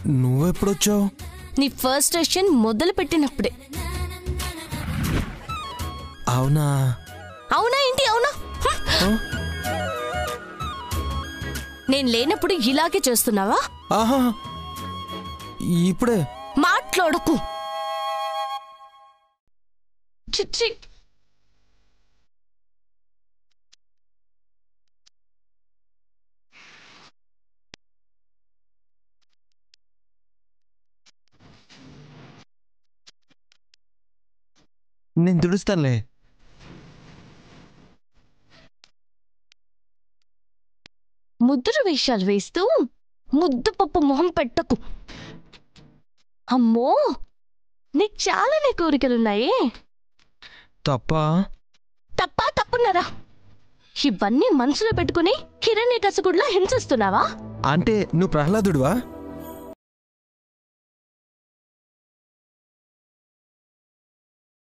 నువ్వెప్పుడొచ్చావు? నీ first session మొదలు పెట్టినప్పుడే. అవునా? అవునా ఏంటి అవునా? నేను లేనప్పుడు ఇలాగే చేస్తున్నావా? ఆహా, ఇప్పుడే మాట్లాడకు. చిచ్చి, నేను తుడుస్తానులే. ముద్దురు వేషాలు వేస్తూ ముద్దు పప్పు మొహం పెట్టకు. అమ్మో, నీకు చాలానే కోరికలున్నాయే. తప్పా? తప్పా తప్పున్నారా? ఇవన్నీ మనసులో పెట్టుకుని హిరణ్యకశిపుడిలా హింసిస్తున్నావా? అంటే నువ్వు ప్రహ్లాదుడివా?